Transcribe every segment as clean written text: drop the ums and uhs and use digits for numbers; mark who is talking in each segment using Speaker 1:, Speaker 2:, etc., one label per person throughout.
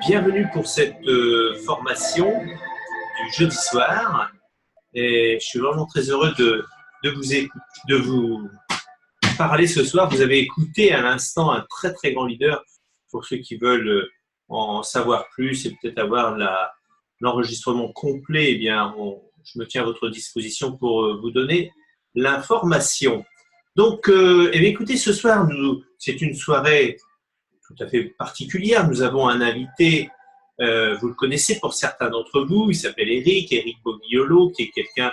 Speaker 1: Bienvenue pour cette formation du jeudi soir. Et je suis vraiment très heureux de vous parler ce soir. Vous avez écouté à l'instant un très très grand leader. Pour ceux qui veulent en savoir plus et peut-être avoir l'enregistrement complet, eh bien, je me tiens à votre disposition pour vous donner l'information. Donc, eh bien, écoutez, ce soir, c'est une soirée tout à fait particulière. Nous avons un invité, vous le connaissez pour certains d'entre vous, il s'appelle Eric Bogliolo, qui est quelqu'un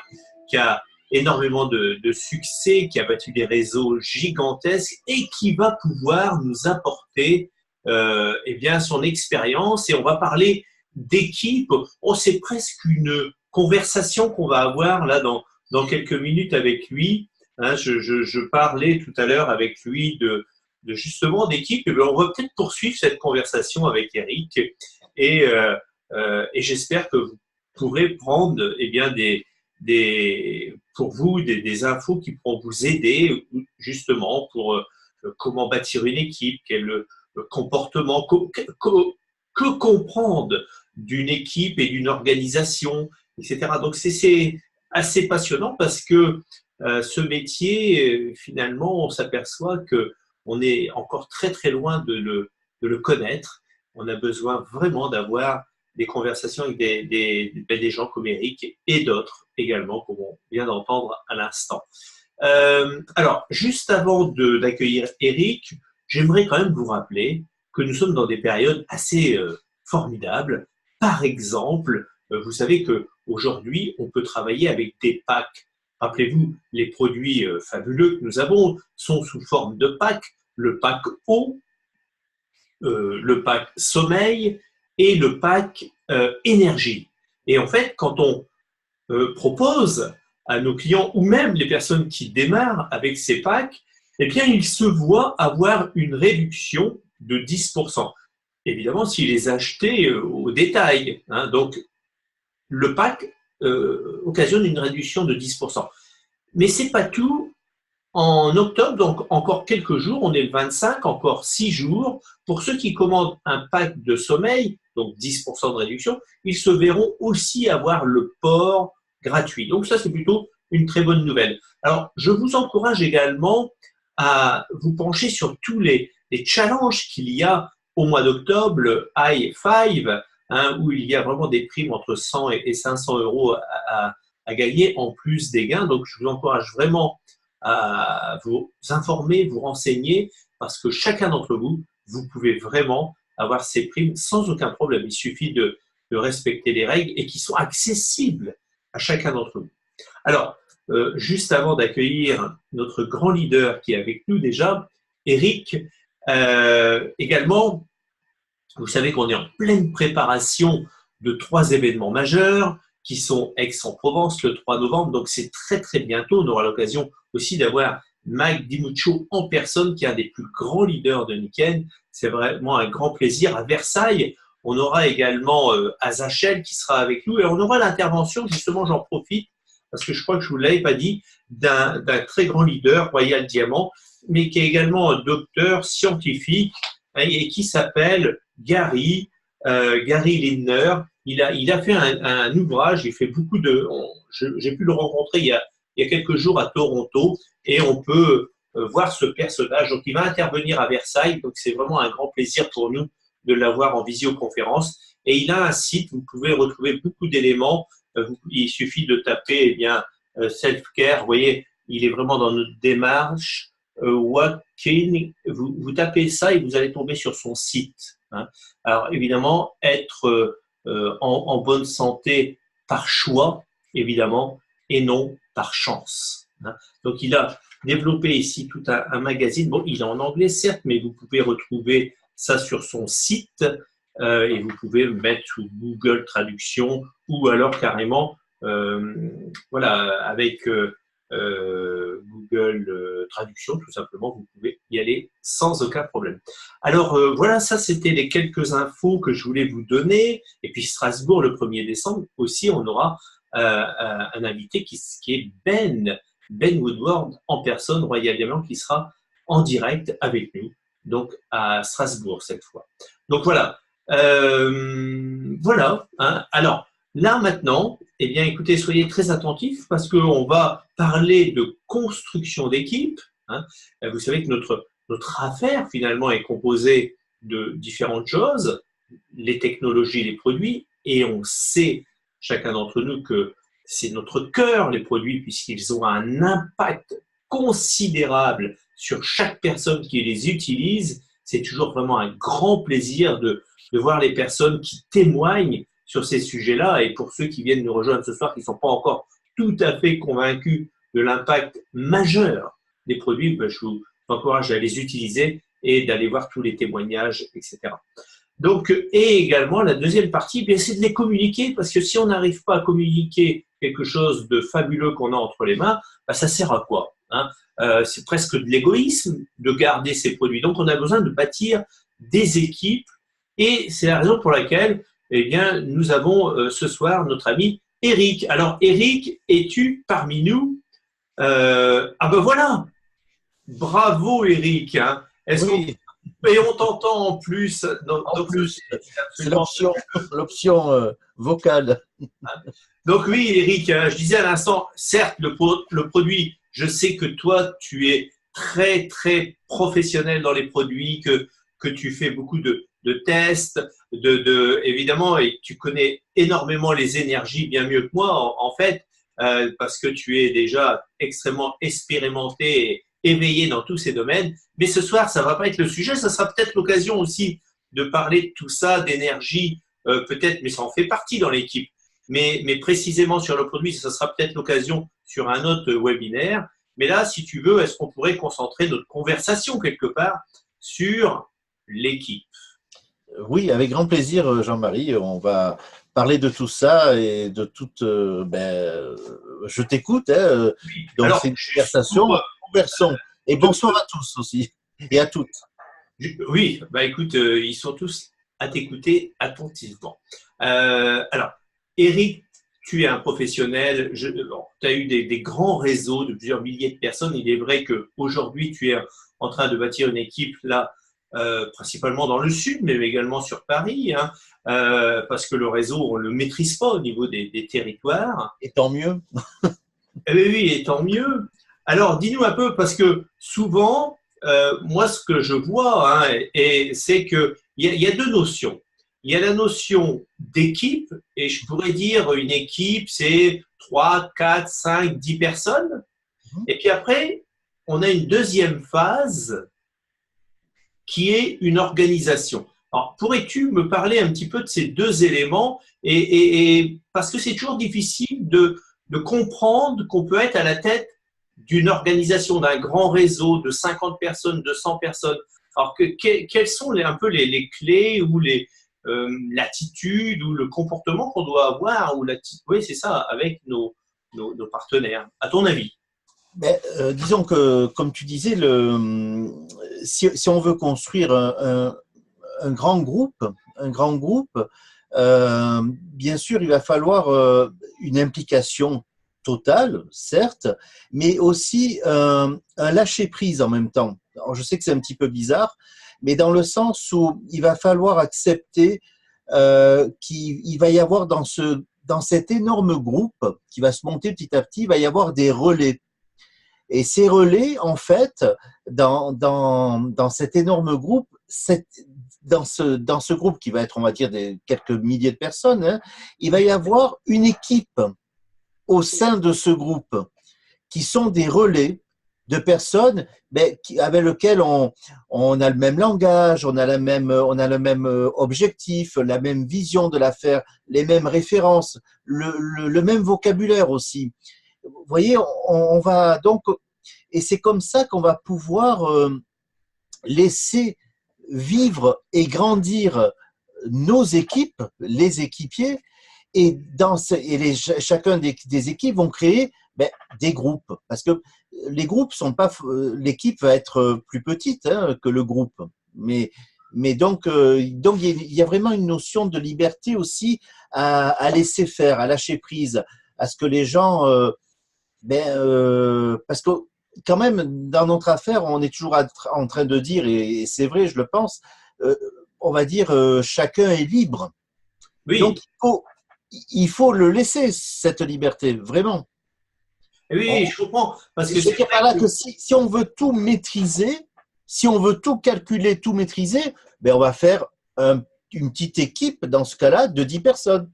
Speaker 1: qui a énormément de succès, qui a battu des réseaux gigantesques et qui va pouvoir nous apporter eh bien, son expérience. Et on va parler d'équipe. Oh, c'est presque une conversation qu'on va avoir là dans quelques minutes avec lui. Hein, je parlais tout à l'heure avec lui de justement d'équipe. Et bien, on va peut-être poursuivre cette conversation avec Eric et j'espère que vous pourrez prendre eh bien, pour vous des infos qui pourront vous aider justement pour comment bâtir une équipe, quel comportement, que comprendre d'une équipe et d'une organisation, etc. Donc c'est assez passionnant parce que ce métier, finalement, on s'aperçoit que on est encore très très loin de le connaître. On a besoin vraiment d'avoir des conversations avec des gens comme Eric et d'autres également, comme on vient d'entendre à l'instant. Alors, juste avant d'accueillir Eric, j'aimerais quand même vous rappeler que nous sommes dans des périodes assez formidables. Par exemple, vous savez qu'aujourd'hui, on peut travailler avec des packs. Rappelez-vous, les produits fabuleux que nous avons sont sous forme de packs. Le pack eau, le pack sommeil et le pack énergie. Et en fait, quand on propose à nos clients ou même les personnes qui démarrent avec ces packs, eh bien, ils se voient avoir une réduction de 10%. Évidemment, s'ils les achetaient au détail. Hein, donc, le pack occasionne une réduction de 10%. Mais ce n'est pas tout. En octobre, donc encore quelques jours, on est le 25, encore 6 jours. Pour ceux qui commandent un pack de sommeil, donc 10% de réduction, ils se verront aussi avoir le port gratuit. Donc ça, c'est plutôt une très bonne nouvelle. Alors, je vous encourage également à vous pencher sur tous les challenges qu'il y a au mois d'octobre, le High Five, hein, où il y a vraiment des primes entre 100 et 500 euros à gagner en plus des gains. Donc, je vous encourage vraiment à vous informer, vous renseigner, parce que chacun d'entre vous, vous pouvez vraiment avoir ces primes sans aucun problème. Il suffit de respecter les règles et qui sont accessibles à chacun d'entre vous. Alors, juste avant d'accueillir notre grand leader qui est avec nous déjà, Eric, également, vous savez qu'on est en pleine préparation de 3 événements majeurs qui sont Aix-en-Provence le 3 novembre, donc c'est très très bientôt. On aura l'occasion aussi d'avoir Mike DiMuccio en personne, qui est un des plus grands leaders de Nikken. C'est vraiment un grand plaisir. À Versailles, on aura également Azachel qui sera avec nous et on aura l'intervention, justement, j'en profite, parce que je crois que je ne vous l'avais pas dit, d'un très grand leader, Royal Diamant, mais qui est également un docteur scientifique et qui s'appelle Gary Lindner. Il a fait un ouvrage, il fait beaucoup j'ai pu le rencontrer il y a quelques jours à Toronto et on peut voir ce personnage. Donc, il va intervenir à Versailles. Donc, c'est vraiment un grand plaisir pour nous de l'avoir en visioconférence. Et il a un site, vous pouvez retrouver beaucoup d'éléments. Il suffit de taper, eh bien, self-care. Vous voyez, il est vraiment dans notre démarche. Walking, vous tapez ça et vous allez tomber sur son site. Hein. Alors, évidemment, être en bonne santé par choix, évidemment, et non par chance. Hein. Donc, il a développé ici tout un magazine. Bon, il est en anglais, certes, mais vous pouvez retrouver ça sur son site et vous pouvez le mettre sous Google Traduction ou alors carrément, voilà, avec Google Traduction, tout simplement, vous pouvez y aller sans aucun problème. Alors voilà, ça c'était les quelques infos que je voulais vous donner. Et puis Strasbourg, le 1er décembre, aussi, on aura un invité qui est Ben Woodward en personne, Royal Diamant, qui sera en direct avec nous, donc à Strasbourg cette fois. Donc voilà, Voilà. Hein. Alors, là maintenant, eh bien, écoutez, soyez très attentifs parce qu'on va parler de construction d'équipe. Hein. Vous savez que notre affaire, finalement, est composée de différentes choses, les technologies, les produits, et on sait, chacun d'entre nous, que c'est notre cœur, les produits, puisqu'ils ont un impact considérable sur chaque personne qui les utilise. C'est toujours vraiment un grand plaisir de voir les personnes qui témoignent sur ces sujets-là. Et pour ceux qui viennent nous rejoindre ce soir, qui ne sont pas encore tout à fait convaincus de l'impact majeur des produits, ben, je vous encourage à les utiliser et d'aller voir tous les témoignages, etc. Donc, et également, la deuxième partie, c'est de les communiquer, parce que si on n'arrive pas à communiquer quelque chose de fabuleux qu'on a entre les mains, ben, ça sert à quoi, hein? C'est presque de l'égoïsme de garder ces produits. Donc, on a besoin de bâtir des équipes, et c'est la raison pour laquelle, eh bien, nous avons ce soir notre ami Eric. Alors, Eric, es-tu parmi nous? Ah ben voilà, bravo Eric, hein. Est-ce qu'on
Speaker 2: Oui,
Speaker 1: Et on t'entend en plus,
Speaker 2: en
Speaker 1: donc
Speaker 2: plus,
Speaker 1: c'est
Speaker 2: c'est
Speaker 1: absolument.
Speaker 2: l'option vocale.
Speaker 1: Donc oui, Eric, je disais à l'instant, certes, le produit, je sais que toi, tu es très, très professionnel dans les produits, que tu fais beaucoup de tests, évidemment, et tu connais énormément les énergies, bien mieux que moi, en fait, parce que tu es déjà extrêmement expérimenté et éveillé dans tous ces domaines. Mais ce soir, ça ne va pas être le sujet, ça sera peut-être l'occasion aussi de parler de tout ça, d'énergie, peut-être, mais ça en fait partie dans l'équipe. Mais précisément sur le produit, ça sera peut-être l'occasion sur un autre webinaire. Mais là, si tu veux, est-ce qu'on pourrait concentrer notre conversation quelque part sur l'équipe?
Speaker 2: Oui, avec grand plaisir, Jean-Marie. On va parler de tout ça et de toute. Je t'écoute. Hein, donc,
Speaker 1: Alors,
Speaker 2: c'est une
Speaker 1: juste pour,
Speaker 2: conversation. Conversons. Et
Speaker 1: te-
Speaker 2: bonsoir à tous aussi. Et à toutes.
Speaker 1: oui, bah écoute, ils sont tous à t'écouter attentivement. Alors, Eric, tu es un professionnel, tu as eu des grands réseaux de plusieurs milliers de personnes. Il est vrai qu'aujourd'hui, tu es en train de bâtir une équipe là, principalement dans le sud, mais également sur Paris, hein, parce que le réseau, on ne le maîtrise pas au niveau des territoires.
Speaker 2: Et tant mieux.
Speaker 1: Eh bien oui, et tant mieux. Alors, dis-nous un peu, parce que souvent, moi, ce que je vois, hein, c'est qu'il y a deux notions. Il y a la notion d'équipe, et je pourrais dire une équipe, c'est 3, 4, 5, 10 personnes. Et puis après, on a une deuxième phase qui est une organisation. Alors, pourrais-tu me parler un petit peu de ces deux éléments parce que c'est toujours difficile de comprendre qu'on peut être à la tête d'une organisation, d'un grand réseau de 50 personnes, de 100 personnes. Alors, quelles sont un peu les clés ou l'attitude ou le comportement qu'on doit avoir oui, c'est ça, avec nos partenaires, à ton avis?
Speaker 2: Mais, disons que, comme tu disais, si on veut construire un grand groupe, bien sûr, il va falloir une implication totale, certes, mais aussi un lâcher-prise en même temps. Alors, je sais que c'est un petit peu bizarre, mais dans le sens où il va falloir accepter qu'il va y avoir dans cet énorme groupe qui va se monter petit à petit, il va y avoir des relais. Et ces relais, en fait, dans cet énorme groupe, dans ce groupe qui va être, on va dire, quelques milliers de personnes, hein, il va y avoir une équipe au sein de ce groupe qui sont des relais de personnes avec lesquelles on a le même langage, on a le même objectif, la même vision de l'affaire, les mêmes références, le même vocabulaire aussi. Vous voyez, on va donc, et c'est comme ça qu'on va pouvoir laisser vivre et grandir nos équipes, les équipiers, chacun des équipes vont créer des groupes. Parce que les groupes sont pas, l'équipe va être plus petite hein, que le groupe. Mais donc il y a vraiment une notion de liberté aussi à laisser faire, à lâcher prise, à ce que les gens parce que quand même, dans notre affaire, on est toujours en train de dire, et c'est vrai, je le pense, euh, on va dire, chacun est libre.
Speaker 1: Oui,
Speaker 2: Donc, il faut le laisser, cette liberté, vraiment.
Speaker 1: oui, je comprends. Parce que
Speaker 2: Je veux
Speaker 1: c'est
Speaker 2: dire par
Speaker 1: vrai
Speaker 2: là
Speaker 1: que
Speaker 2: que si on veut tout maîtriser, si on veut tout calculer, tout maîtriser, ben on va faire une petite équipe, dans ce cas-là, de 10 personnes.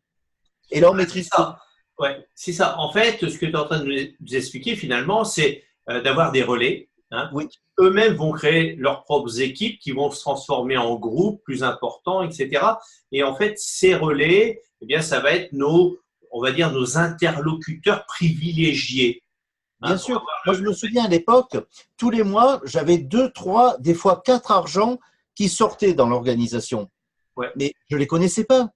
Speaker 2: Et là, on
Speaker 1: c'est
Speaker 2: maîtrise tout.
Speaker 1: ça. Ouais, c'est ça. En fait, ce que tu es en train de nous expliquer finalement, c'est d'avoir des relais, hein.
Speaker 2: Oui,
Speaker 1: Eux-mêmes vont créer leurs propres équipes qui vont se transformer en groupes plus importants, etc. Et en fait, ces relais, eh bien, ça va être on va dire, nos interlocuteurs privilégiés,
Speaker 2: bien
Speaker 1: hein, pour
Speaker 2: sûr.
Speaker 1: avoir
Speaker 2: Moi, je me souviens à l'époque, tous les mois, j'avais 2, 3, des fois 4 argents qui sortaient dans l'organisation.
Speaker 1: ouais,
Speaker 2: Mais je ne les connaissais pas.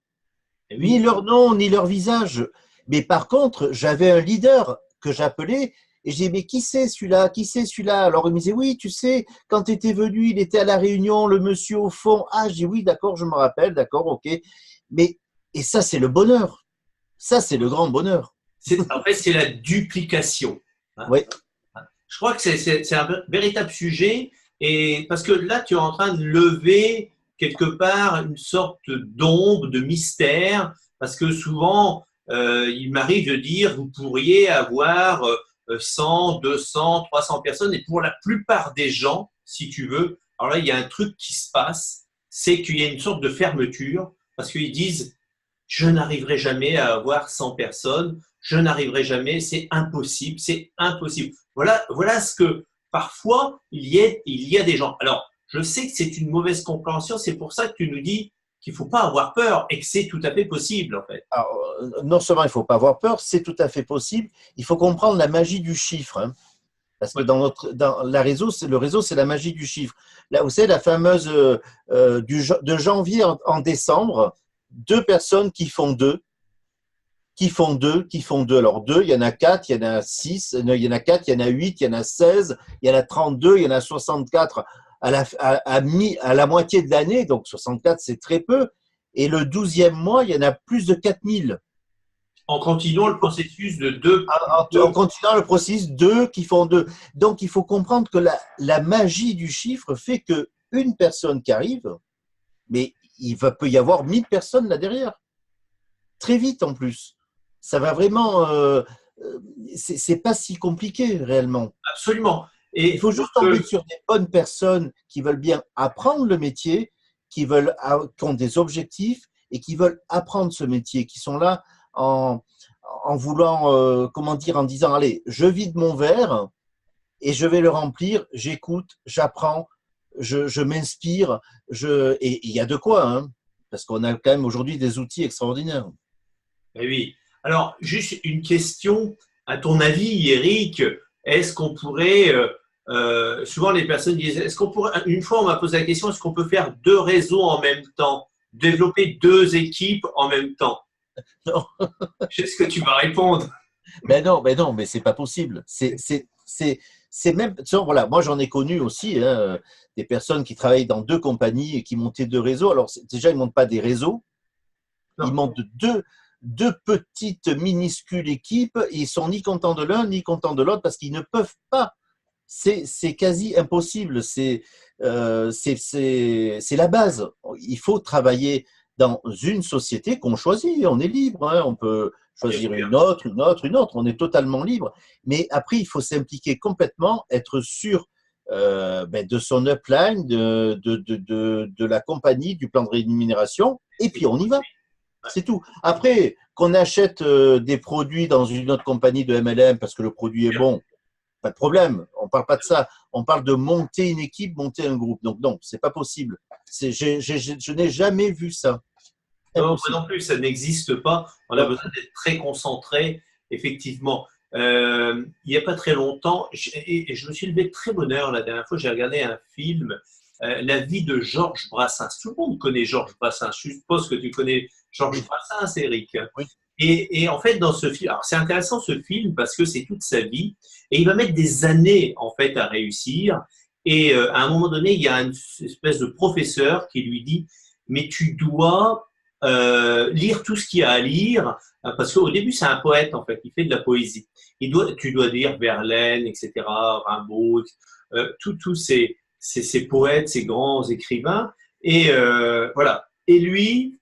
Speaker 1: eh
Speaker 2: Ni
Speaker 1: oui,
Speaker 2: leur nom, ni leur visage. Mais par contre, j'avais un leader que j'appelais et j'ai dit, mais qui c'est celui-là? Qui c'est celui-là? Alors il me disait, oui, tu sais, quand tu étais venu, il était à la réunion, le monsieur au fond. Ah, j'ai dit, oui, d'accord, je me rappelle, d'accord, ok. Mais, et ça, c'est le bonheur. Ça, c'est le grand bonheur.
Speaker 1: en fait, c'est la duplication, hein.
Speaker 2: Oui,
Speaker 1: Je crois que c'est un véritable sujet, et parce que là, tu es en train de lever quelque part une sorte d'ombre, de mystère, parce que souvent, il m'arrive de dire, vous pourriez avoir 100, 200, 300 personnes, et pour la plupart des gens, si tu veux, alors là, il y a un truc qui se passe, c'est qu'il y a une sorte de fermeture, parce qu'ils disent, je n'arriverai jamais à avoir 100 personnes, je n'arriverai jamais, c'est impossible, c'est impossible. Voilà ce que parfois il y a des gens. Alors, je sais que c'est une mauvaise compréhension, c'est pour ça que tu nous dis qu'il ne faut pas avoir peur et que c'est tout à fait possible en fait.
Speaker 2: alors, non seulement il ne faut pas avoir peur, c'est tout à fait possible. Il faut comprendre la magie du chiffre, hein. Parce que
Speaker 1: Ouais.
Speaker 2: dans le réseau, c'est la magie du chiffre. Là, vous savez, la fameuse de janvier en décembre, 2 personnes qui font deux. Alors, deux, il y en a 4, il y en a 6, il y en a 4, il y en a 8, il y en a 16, il y en a 32, il y en a 64 à la moitié de l'année. Donc, 64, c'est très peu. Et le 12e mois, il y en a plus de 4000.
Speaker 1: En continuant le processus de
Speaker 2: En continuant le processus, deux qui font deux. Donc, il faut comprendre que la magie du chiffre fait que une personne qui arrive, mais peut y avoir 1000 personnes là derrière. Très vite en plus. Ça va vraiment. C'est pas si compliqué réellement.
Speaker 1: absolument.
Speaker 2: Il
Speaker 1: Et
Speaker 2: faut
Speaker 1: donc,
Speaker 2: juste tomber sur des bonnes personnes qui veulent bien apprendre le métier, qui ont des objectifs et qui veulent apprendre ce métier, qui sont là en, en voulant, comment dire, en disant, allez, je vide mon verre et je vais le remplir, j'écoute, j'apprends, je m'inspire, et il y a de quoi, hein, parce qu'on a quand même aujourd'hui des outils extraordinaires.
Speaker 1: eh oui. Alors, juste une question. À ton avis, Eric, est-ce qu'on pourrait, souvent les personnes disent, est-ce qu'on pourrait, une fois on m'a posé la question, est-ce qu'on peut faire deux réseaux en même temps, développer deux équipes en même temps?
Speaker 2: Non,
Speaker 1: Je sais ce que tu vas répondre.
Speaker 2: ben non, mais c'est pas possible. C'est même, tu vois, voilà, moi j'en ai connu aussi, hein, des personnes qui travaillent dans 2 compagnies et qui montaient 2 réseaux. Alors déjà, ils montent pas des réseaux, ils
Speaker 1: Non.
Speaker 2: montent deux petites minuscules équipes. Et ils sont ni contents de l'un ni contents de l'autre parce qu'ils ne peuvent pas. C'est quasi impossible. C'est la base. Il faut travailler dans une société qu'on choisit. On est libre, hein. On peut
Speaker 1: Bien
Speaker 2: choisir
Speaker 1: sûr.
Speaker 2: une autre, une autre, une autre. On est totalement libre. Mais après, il faut s'impliquer complètement, être sûr de son upline, de la compagnie, du plan de rémunération. Et puis, on y va. C'est tout. Après, qu'on achète des produits dans une autre compagnie de MLM parce que le produit est bon, pas de problème. On ne parle pas de ça. On parle de monter une équipe, monter un groupe. Donc non, c'est pas possible. Je n'ai jamais vu ça.
Speaker 1: Non, moi
Speaker 2: Impossible.
Speaker 1: non plus, ça n'existe pas. On a
Speaker 2: Non.
Speaker 1: besoin d'être très concentré, effectivement. Il n'y a pas très longtemps, et je me suis levé de très bonne heure la dernière fois, j'ai regardé un film, La vie de Georges Brassens. Tout le monde connaît Georges Brassens. Je suppose que tu connais Georges
Speaker 2: Oui,
Speaker 1: Brassens, Eric.
Speaker 2: oui,
Speaker 1: Et en fait, dans ce film, alors c'est intéressant ce film parce que c'est toute sa vie et il va mettre des années en fait à réussir. Et à un moment donné, il y a une espèce de professeur qui lui dit, mais tu dois lire tout ce qu'il y a à lire, parce qu'au début c'est un poète en fait, il fait de la poésie. Tu dois lire Verlaine, etc., Rimbaud, tous ces poètes, ces grands écrivains. Et voilà. Et lui,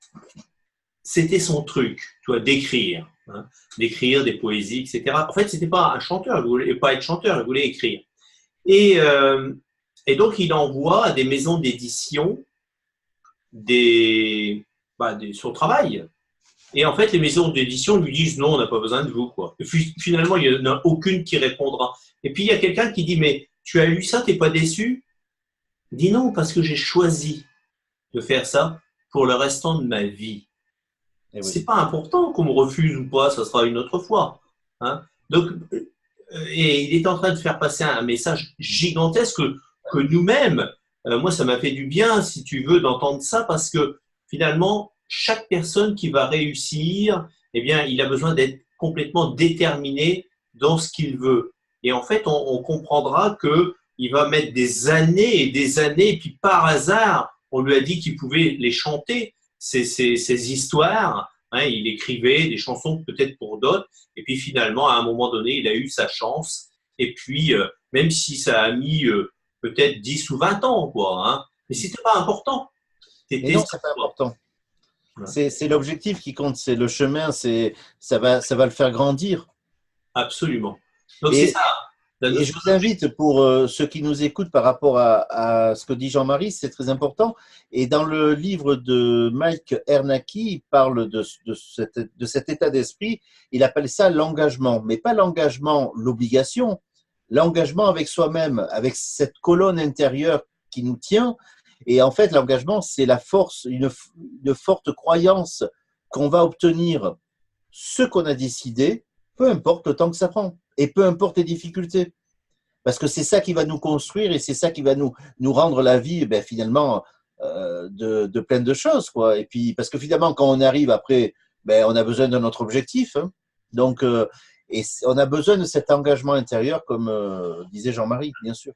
Speaker 1: c'était son truc, tu vois, d'écrire, hein, d'écrire des poésies, etc. En fait, c'était pas un chanteur, il voulait pas être chanteur, il voulait écrire. Et, euh, et donc, il envoie à des maisons d'édition son travail. Et en fait, les maisons d'édition lui disent non, on n'a pas besoin de vous, quoi. Et puis, finalement, il n'y en a aucune qui répondra. Et puis, il y a quelqu'un qui dit, mais tu as lu ça, t'es pas déçu? Il dit non, parce que j'ai choisi de faire ça pour le restant de ma vie.
Speaker 2: Et oui.
Speaker 1: C'est pas important qu'on me refuse ou pas, ça sera une autre fois. Hein. Donc, et il est en train de faire passer un message gigantesque que nous-mêmes, moi, ça m'a fait du bien, si tu veux, d'entendre ça, parce que finalement, chaque personne qui va réussir, eh bien, il a besoin d'être complètement déterminé dans ce qu'il veut. Et en fait, on comprendra que il va mettre des années et des années, et puis par hasard, on lui a dit qu'il pouvait les chanter, ces histoires. Hein, il écrivait des chansons peut-être pour d'autres, et puis finalement, à un moment donné, il a eu sa chance. Et puis, même si ça a mis peut-être 10 ou 20 ans, quoi, hein, mais c'était pas important.
Speaker 2: Mais
Speaker 1: C'était
Speaker 2: non,
Speaker 1: ça,
Speaker 2: c'est pas
Speaker 1: quoi.
Speaker 2: important.
Speaker 1: Voilà.
Speaker 2: C'est l'objectif qui compte, c'est le chemin, ça va le faire grandir.
Speaker 1: Absolument. Donc, c'est
Speaker 2: Et,
Speaker 1: ça, la
Speaker 2: et je
Speaker 1: notion
Speaker 2: vous
Speaker 1: d'objectif.
Speaker 2: invite, pour ceux qui nous écoutent par rapport à ce que dit Jean-Marie, c'est très important. Et dans le livre de Mike Ernacki, il parle de cet état d'esprit. Il appelle ça l'engagement, mais pas l'engagement, l'obligation, l'engagement avec soi-même, avec cette colonne intérieure qui nous tient. Et en fait, l'engagement, c'est la force, une forte croyance qu'on va obtenir ce qu'on a décidé, peu importe le temps que ça prend, et peu importe les difficultés. Parce que c'est ça qui va nous construire et c'est ça qui va nous rendre la vie, ben, finalement, de plein de choses, quoi. Et puis, parce que finalement, quand on arrive après, ben, on a besoin de notre objectif. Hein. Donc, et on a besoin de cet engagement intérieur, comme disait Jean-Marie, bien sûr.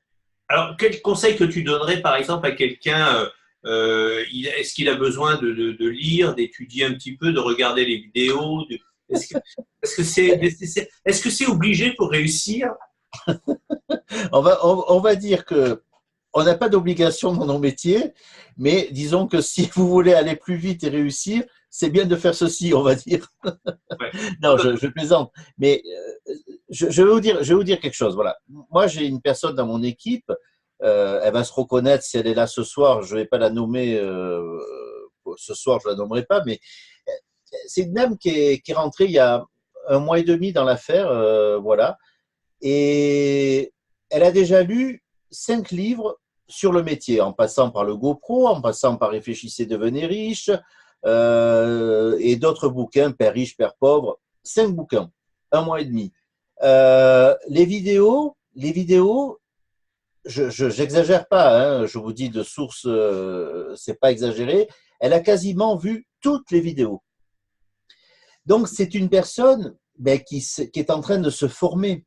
Speaker 1: Alors, quel conseil que tu donnerais, par exemple, à quelqu'un est-ce qu'il a besoin de lire, d'étudier un petit peu, de regarder les vidéos est-ce que c'est nécessaire? Est-ce que c'est obligé pour réussir?
Speaker 2: On va dire que on n'a pas d'obligation dans nos métiers, mais disons que si vous voulez aller plus vite et réussir, c'est bien de faire ceci, on va dire.
Speaker 1: Ouais.
Speaker 2: Non, je plaisante. Mais je vais vous dire quelque chose. Voilà. Moi, j'ai une personne dans mon équipe. Elle va se reconnaître si elle est là ce soir. Je ne vais pas la nommer. Ce soir, je ne la nommerai pas. Mais c'est une dame qui est rentrée il y a un mois et demi dans l'affaire. Voilà. Et elle a déjà lu 5 livres sur le métier, en passant par le GoPro, en passant par Réfléchissez, devenez riche, et d'autres bouquins, Père riche, Père pauvre. 5 bouquins, un mois et demi. Les vidéos, j'exagère pas, hein, je vous dis de source, c'est pas exagéré. Elle a quasiment vu toutes les vidéos. Donc c'est une personne ben, qui est en train de se former,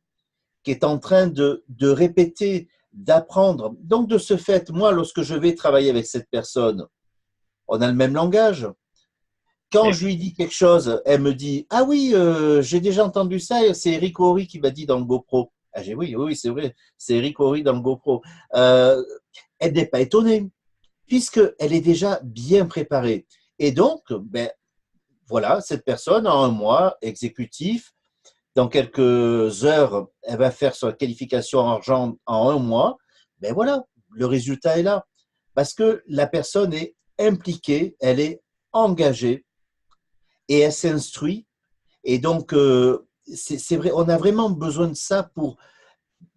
Speaker 2: qui est en train de répéter, d'apprendre. Donc, de ce fait, moi, lorsque je vais travailler avec cette personne, on a le même langage. Quand
Speaker 1: Eh
Speaker 2: je lui dis quelque chose, elle me dit « Ah oui, j'ai déjà entendu ça, c'est Eric Horry qui m'a dit dans le GoPro. » Ah, j'ai oui, oui, c'est vrai, c'est Eric Horry dans le GoPro. Elle n'est pas étonnée, puisqu'elle est déjà bien préparée. Et donc, ben, voilà, cette personne, en un mois, exécutif, dans quelques heures, elle va faire sa qualification en argent en un mois, ben voilà, le résultat est là. Parce que la personne est impliquée, elle est engagée et elle s'instruit. Et donc, c'est vrai, on a vraiment besoin de ça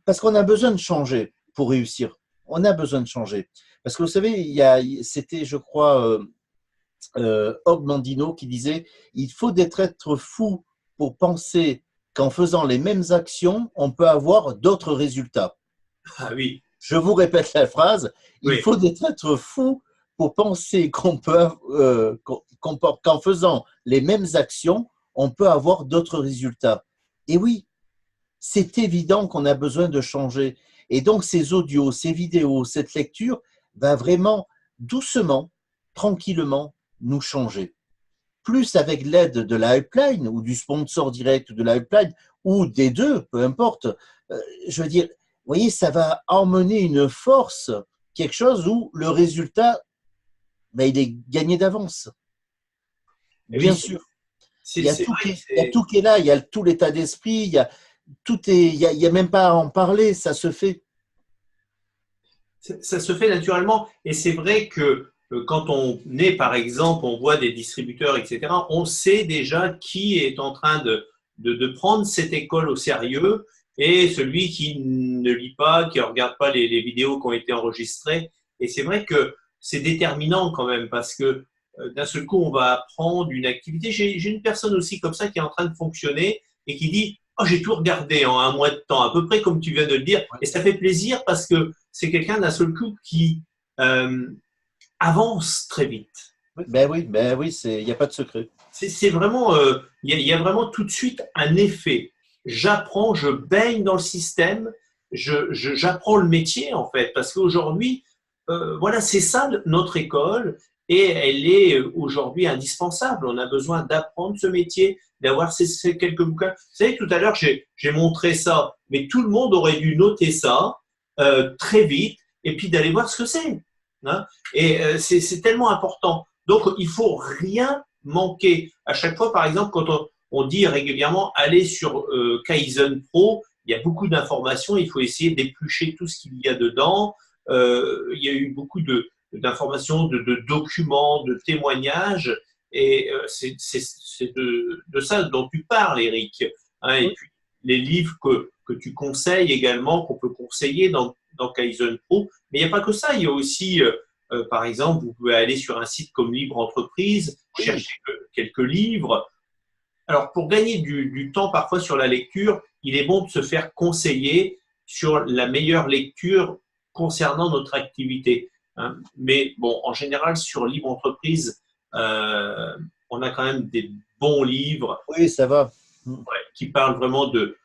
Speaker 2: parce qu'on a besoin de changer pour réussir. On a besoin de changer. Parce que vous savez, c'était, je crois, Og Mandino qui disait il faut être fou pour penser qu'en faisant les mêmes actions, on peut avoir d'autres résultats.
Speaker 1: Ah oui,
Speaker 2: Je vous répète la phrase il
Speaker 1: oui.
Speaker 2: faut être fou pour penser qu'en faisant les mêmes actions, on peut avoir d'autres résultats. Et oui, c'est évident qu'on a besoin de changer. Et donc, ces audios, ces vidéos, cette lecture va vraiment doucement, tranquillement nous changer. Plus avec l'aide de la helpline ou du sponsor direct de la helpline ou des deux, peu importe. Je veux dire, vous voyez, ça va emmener une force, quelque chose où le résultat ben, il est gagné d'avance.
Speaker 1: Et
Speaker 2: Bien
Speaker 1: oui,
Speaker 2: sûr.
Speaker 1: c'est
Speaker 2: Il y a
Speaker 1: c'est
Speaker 2: tout
Speaker 1: vrai que
Speaker 2: il y a tout qui est là, il y a tout l'état d'esprit, il y a même pas à en parler, ça se fait.
Speaker 1: ça se fait naturellement. Et c'est vrai que quand on est, par exemple, on voit des distributeurs, etc., on sait déjà qui est en train de prendre cette école au sérieux et celui qui ne lit pas, qui ne regarde pas les vidéos qui ont été enregistrées. Et c'est vrai que c'est déterminant quand même parce que d'un seul coup, on va apprendre une activité. J'ai une personne aussi comme ça qui est en train de fonctionner et qui dit, oh, j'ai tout regardé en un mois de temps, à peu près comme tu viens de le dire. Et ça fait plaisir parce que c'est quelqu'un d'un seul coup qui euh, avance très vite.
Speaker 2: Ben oui, il n'y a pas de secret.
Speaker 1: C'est vraiment, y a vraiment tout de suite un effet. J'apprends, je baigne dans le système, j'apprends le métier en fait, parce qu'aujourd'hui, voilà, c'est ça notre école et elle est aujourd'hui indispensable. On a besoin d'apprendre ce métier, d'avoir ces quelques bouquins. Vous savez, tout à l'heure, j'ai montré ça, mais tout le monde aurait dû noter ça très vite et puis d'aller voir ce que c'est. Hein. Et c'est tellement important. Donc, il faut rien manquer. À chaque fois, par exemple, quand on dit régulièrement aller sur Kaizen Pro, il y a beaucoup d'informations, il faut essayer d'éplucher tout ce qu'il y a dedans. Il y a eu beaucoup d'informations, de documents, de témoignages, et c'est de ça dont tu parles, Eric. Hein, et
Speaker 2: Oui.
Speaker 1: puis, les livres que tu conseilles également, qu'on peut conseiller dans Kaizen Pro. Mais il n'y a pas que ça, il y a aussi par exemple, vous pouvez aller sur un site comme Libre Entreprise,
Speaker 2: Oui,
Speaker 1: chercher quelques livres. Alors, pour gagner du temps parfois sur la lecture, il est bon de se faire conseiller sur la meilleure lecture concernant notre activité. Hein. Mais bon, en général, sur Libre Entreprise, on a quand même des bons livres
Speaker 2: oui, ça va.
Speaker 1: qui parlent vraiment de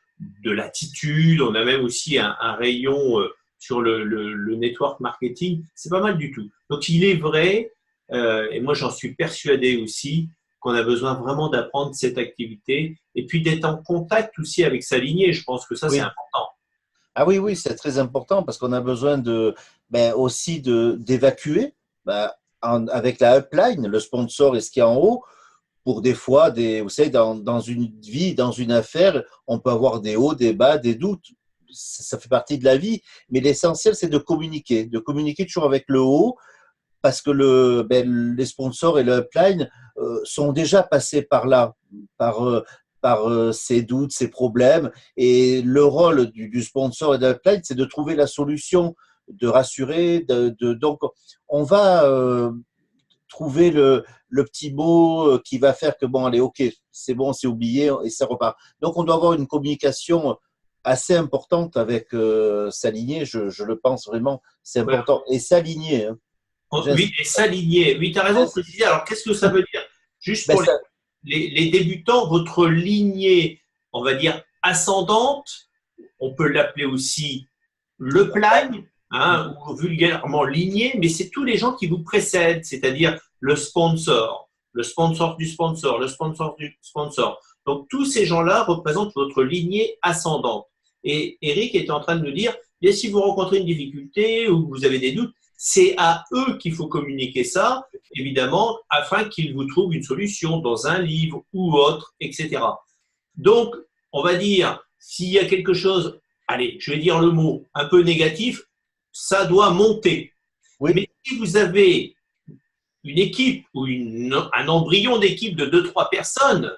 Speaker 1: l'attitude. On a même aussi un rayon sur le network marketing. C'est pas mal du tout. Donc, il est vrai, et moi j'en suis persuadé aussi, qu'on a besoin vraiment d'apprendre cette activité et puis d'être en contact aussi avec sa lignée. Je pense que ça, c'est
Speaker 2: Oui.
Speaker 1: important.
Speaker 2: Ah oui, oui, c'est très important parce qu'on a besoin aussi d'évacuer avec la upline, le sponsor et ce qui est en haut, pour des fois, vous savez, dans une vie, dans une affaire, on peut avoir des hauts, des bas, des doutes. Ça fait partie de la vie. Mais l'essentiel, c'est de communiquer toujours avec le haut parce que les sponsors et le upline sont déjà passés par là, par, euh, par ces doutes, ces problèmes. Et le rôle du sponsor et de l'upline, c'est de trouver la solution, de rassurer. Donc, on va trouver le petit mot qui va faire que, bon, allez, ok, c'est bon, c'est oublié et ça repart. Donc, on doit avoir une communication assez importante avec s'aligner, je le pense vraiment, c'est
Speaker 1: Ouais.
Speaker 2: important. Et s'aligner, hein.
Speaker 1: Oui, et s'aligner. Oui, tu as raison de préciser. Alors, qu'est-ce que ça veut dire? Juste
Speaker 2: Ben
Speaker 1: pour
Speaker 2: ça,
Speaker 1: les débutants, votre lignée, on va dire, ascendante, on peut l'appeler aussi le plane, hein, ou vulgairement lignée, mais c'est tous les gens qui vous précèdent, c'est-à-dire le sponsor du sponsor, le sponsor du sponsor. Donc, tous ces gens-là représentent votre lignée ascendante. Et Eric est en train de nous dire, bien, si vous rencontrez une difficulté ou vous avez des doutes, c'est à eux qu'il faut communiquer ça, évidemment, afin qu'ils vous trouvent une solution dans un livre ou autre, etc. Donc, on va dire, s'il y a quelque chose, allez, je vais dire le mot un peu négatif, ça doit monter.
Speaker 2: oui,
Speaker 1: Mais si vous avez une équipe ou un embryon d'équipe de deux trois personnes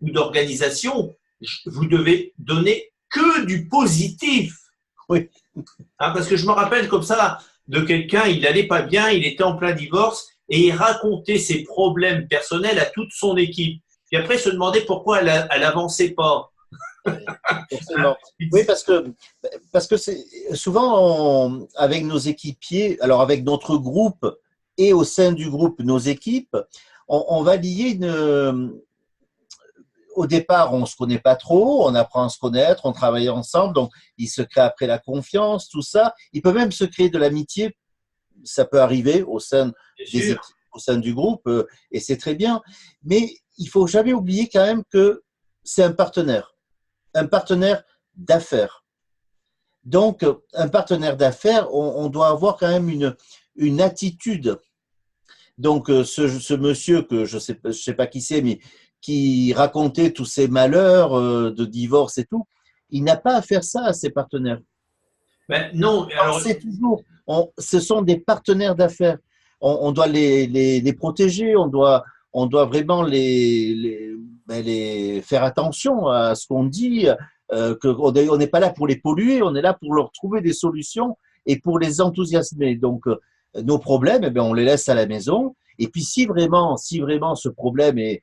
Speaker 1: ou d'organisation, vous devez donner que du positif.
Speaker 2: oui,
Speaker 1: Hein, parce que je me rappelle comme ça de quelqu'un, il n'allait pas bien, il était en plein divorce et il racontait ses problèmes personnels à toute son équipe. Puis après, il se demandait pourquoi elle avançait pas.
Speaker 2: forcément. Oui, parce que c'est souvent avec nos équipiers, alors avec notre groupe et au sein du groupe, nos équipes, on va lier au départ, on se connaît pas trop, on apprend à se connaître, on travaille ensemble, donc il se crée après la confiance, tout ça. Il peut même se créer de l'amitié, ça peut arriver au sein
Speaker 1: Bien
Speaker 2: des
Speaker 1: sûr.
Speaker 2: équipes, au sein du groupe, et c'est très bien. Mais il faut jamais oublier quand même que c'est un partenaire d'affaires. Donc, un partenaire d'affaires, on doit avoir quand même une attitude Donc, ce monsieur que je sais pas qui c'est, mais qui racontait tous ses malheurs de divorce et tout, il n'a pas à faire ça à ses partenaires.
Speaker 1: Ben, non, alors,
Speaker 2: Pensez toujours, ce sont des partenaires d'affaires. On doit les protéger, on doit vraiment les faire attention à ce qu'on dit, on n'est pas là pour les polluer, on est là pour leur trouver des solutions et pour les enthousiasmer. Donc, nos problèmes, eh bien, on les laisse à la maison. Et puis, si vraiment ce problème est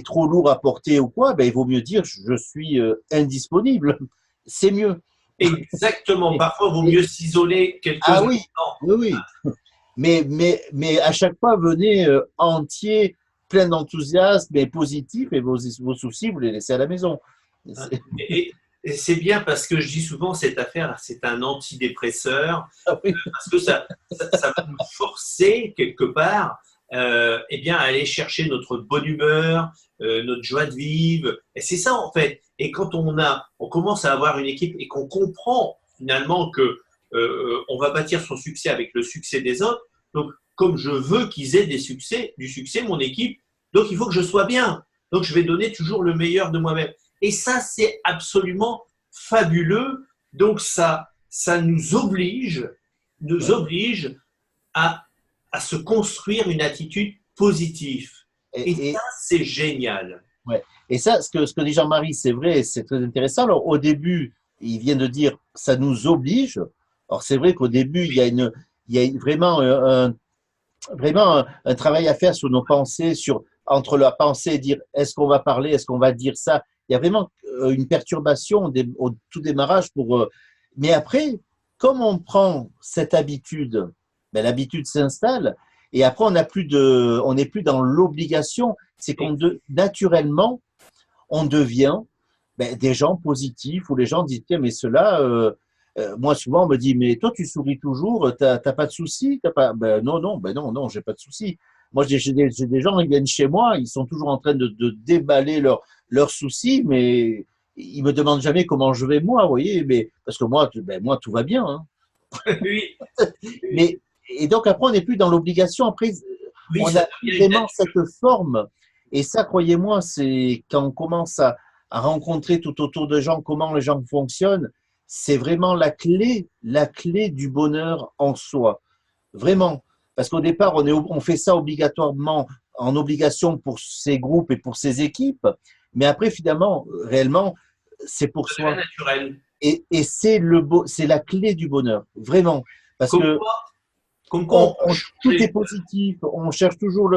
Speaker 2: trop lourd à porter ou quoi, ben, il vaut mieux dire je suis indisponible. C'est mieux.
Speaker 1: exactement.
Speaker 2: Et,
Speaker 1: Parfois, il vaut
Speaker 2: et,
Speaker 1: mieux s'isoler quelques
Speaker 2: ah oui,
Speaker 1: instants.
Speaker 2: oui, oui. Mais à chaque fois, venez entier, plein d'enthousiasme et positif, et vos soucis, vous les laissez à la maison.
Speaker 1: Hein.
Speaker 2: C'est-
Speaker 1: Et c'est bien parce que je dis souvent cette affaire, c'est un antidépresseur,
Speaker 2: Ah oui,
Speaker 1: parce que ça va nous forcer quelque part eh bien, à aller chercher notre bonne humeur, notre joie de vivre. Et c'est ça en fait. Et quand on commence à avoir une équipe et qu'on comprend finalement que on va bâtir son succès avec le succès des autres, donc comme je veux qu'ils aient du succès, mon équipe, donc il faut que je sois bien. Donc je vais donner toujours le meilleur de moi-même. Et ça, c'est absolument fabuleux. Donc ça nous
Speaker 2: ouais.
Speaker 1: oblige à, à se construire une attitude positive. Et ça,
Speaker 2: Et,
Speaker 1: c'est génial.
Speaker 2: ouais. Et ça, ce que dit Jean-Marie, c'est vrai, c'est très intéressant. Alors, au début, il vient de dire ça nous oblige. Alors, c'est vrai qu'au début, il y a vraiment un travail à faire sur nos pensées, entre la pensée et dire est-ce qu'on va parler, est-ce qu'on va dire ça. Il y a vraiment une perturbation au tout démarrage mais après, comme on prend cette habitude, ben, l'habitude s'installe et après on n'est plus dans l'obligation. C'est naturellement on devient ben, des gens positifs où les gens disent tiens mais cela moi souvent on me dit mais toi tu souris toujours t'as pas de soucis t'as pas ben non j'ai pas de soucis. Moi j'ai des gens ils viennent chez moi ils sont toujours en train de déballer leurs soucis mais ils me demandent jamais comment je vais moi vous voyez mais parce que moi tout va bien hein.
Speaker 1: Oui,
Speaker 2: Mais et donc après on n'est plus dans l'obligation après
Speaker 1: oui,
Speaker 2: on
Speaker 1: ça
Speaker 2: a
Speaker 1: devient une
Speaker 2: vraiment
Speaker 1: nature.
Speaker 2: cette forme et ça croyez-moi c'est quand on commence à rencontrer tout autour de gens comment les gens fonctionnent c'est vraiment la clé du bonheur en soi vraiment parce qu'au départ on fait ça obligatoirement en obligation pour ces groupes et pour ces équipes mais après finalement réellement c'est pour
Speaker 1: Ça devient
Speaker 2: soi
Speaker 1: naturel.
Speaker 2: et c'est la clé du bonheur vraiment parce
Speaker 1: Comme
Speaker 2: que
Speaker 1: quoi, comme quoi on peut
Speaker 2: tout est
Speaker 1: changer.
Speaker 2: positif, on cherche toujours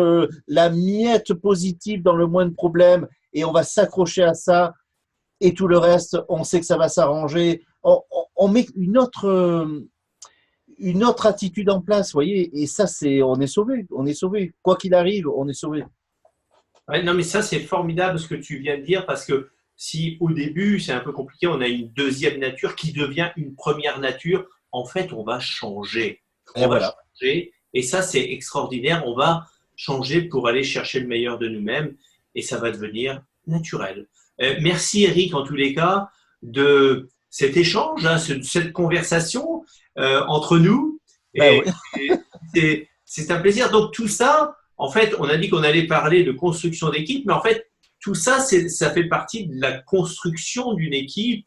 Speaker 2: la miette positive dans le moins de problèmes et on va s'accrocher à ça et tout le reste, on sait que ça va s'arranger. On met une autre attitude en place, vous voyez, et ça, on est sauvé. Quoi qu'il arrive, on est sauvé.
Speaker 1: Ouais, non, mais ça, c'est formidable ce que tu viens de dire parce que si au début, c'est un peu compliqué, on a une deuxième nature qui devient une première nature, en fait, on va changer.
Speaker 2: Et
Speaker 1: On va
Speaker 2: voilà.
Speaker 1: changer. Et ça, c'est extraordinaire. On va changer pour aller chercher le meilleur de nous-mêmes et ça va devenir naturel. Merci, Eric, en tous les cas, de cet échange, hein, cette conversation entre nous.
Speaker 2: Ben
Speaker 1: Et,
Speaker 2: oui.
Speaker 1: c'est un plaisir. Donc, tout ça, en fait, on a dit qu'on allait parler de construction d'équipe, mais en fait, tout ça, ça fait partie de la construction d'une équipe.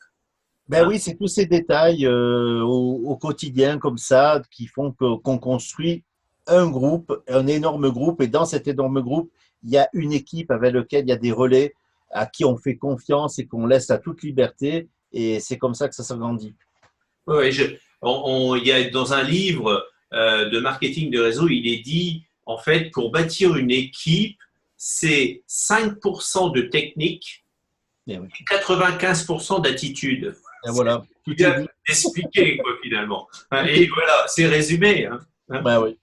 Speaker 2: Ben
Speaker 1: Hein.
Speaker 2: oui, c'est tous ces détails au quotidien comme ça qui font qu'on construit un groupe, un énorme groupe, et dans cet énorme groupe, il y a une équipe avec laquelle il y a des relais à qui on fait confiance et qu'on laisse à toute liberté, et c'est comme ça que ça s'agrandit.
Speaker 1: Ouais, il y a dans un livre de marketing de réseau, il est dit, en fait, pour bâtir une équipe, c'est 5% de technique
Speaker 2: Et, oui.
Speaker 1: et 95% d'attitude.
Speaker 2: Et voilà, tout est
Speaker 1: Bien
Speaker 2: dit.
Speaker 1: expliqué, quoi, finalement. Hein.
Speaker 2: Tout est
Speaker 1: Et
Speaker 2: dit.
Speaker 1: voilà, c'est résumé. Hein. Hein.
Speaker 2: Ben oui.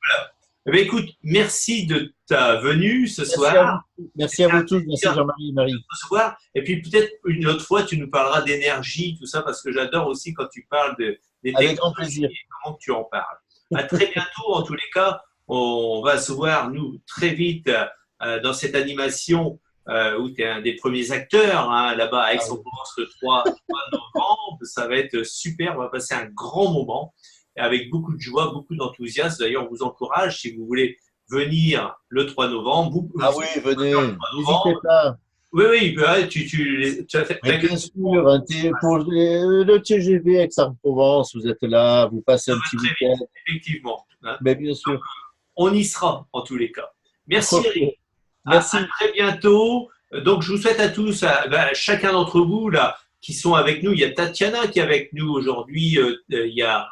Speaker 1: Eh bien, écoute, merci de ta venue ce
Speaker 2: Merci à
Speaker 1: soir.
Speaker 2: vous. Merci à
Speaker 1: C'était un
Speaker 2: vous tous. Merci
Speaker 1: plaisir
Speaker 2: Jean-Marie et Marie.
Speaker 1: recevoir. Et puis peut-être une autre fois, tu nous parleras d'énergie, tout ça, parce que j'adore aussi quand tu parles des
Speaker 2: Avec grand
Speaker 1: technologies
Speaker 2: plaisir.
Speaker 1: et comment tu en parles. À très bientôt, en tous les cas. On va se voir, nous, très vite dans cette animation où tu es un des premiers acteurs, hein, là-bas à
Speaker 2: Ah oui.
Speaker 1: Aix-en-Provence le 3 novembre. Ça va être super. On va passer un grand moment avec beaucoup de joie, beaucoup d'enthousiasme. D'ailleurs, on vous encourage, si vous voulez venir le 3 novembre.
Speaker 2: Ah oui, venez,
Speaker 1: Le 3
Speaker 2: n'hésitez
Speaker 1: novembre.
Speaker 2: pas.
Speaker 1: Oui, oui, bah, tu as fait.
Speaker 2: Mais bien sûr, pour le TGV Aix-en-Provence, vous êtes là, vous passez
Speaker 1: Ça
Speaker 2: un
Speaker 1: va
Speaker 2: petit
Speaker 1: très vite,
Speaker 2: week-end.
Speaker 1: effectivement, hein.
Speaker 2: Mais bien sûr.
Speaker 1: On y sera en tous les cas. Merci
Speaker 2: Ok,
Speaker 1: Eric. À
Speaker 2: merci.
Speaker 1: très bientôt. Donc, je vous souhaite à tous, à chacun d'entre vous là, qui sont avec nous. Il y a Tatiana qui est avec nous aujourd'hui. Il y a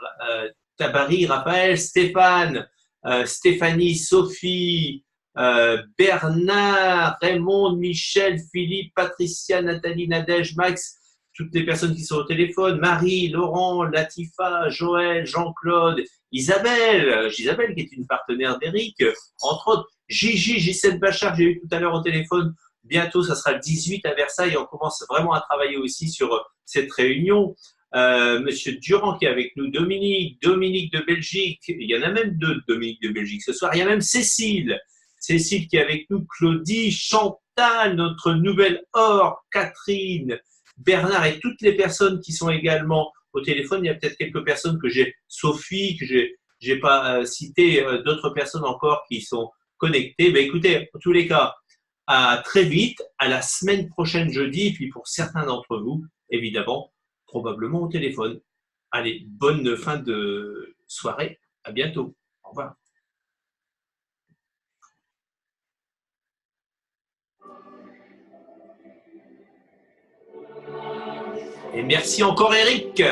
Speaker 1: Tabari, Raphaël, Stéphane, Stéphanie, Sophie, Bernard, Raymond, Michel, Philippe, Patricia, Nathalie, Nadège, Max, toutes les personnes qui sont au téléphone, Marie, Laurent, Latifa, Joël, Jean-Claude, Isabelle qui est une partenaire d'Eric, entre autres, Gigi, Gisèle Bachar, j'ai eu tout à l'heure au téléphone. Bientôt, ça sera le 18 à Versailles. On commence vraiment à travailler aussi sur cette réunion. Monsieur Durand qui est avec nous, Dominique de Belgique. Il y en a même deux Dominique de Belgique ce soir. Il y a même Cécile qui est avec nous, Claudie, Chantal, notre nouvelle or, Catherine, Bernard et toutes les personnes qui sont également au téléphone. Il y a peut-être quelques personnes que j'ai, Sophie, que j'ai pas cité, d'autres personnes encore qui sont connectées. Ben écoutez, en tous les cas, à très vite, à la semaine prochaine jeudi, et puis pour certains d'entre vous, évidemment, probablement au téléphone. Allez, bonne fin de soirée, à bientôt. Au revoir. Et merci encore Eric.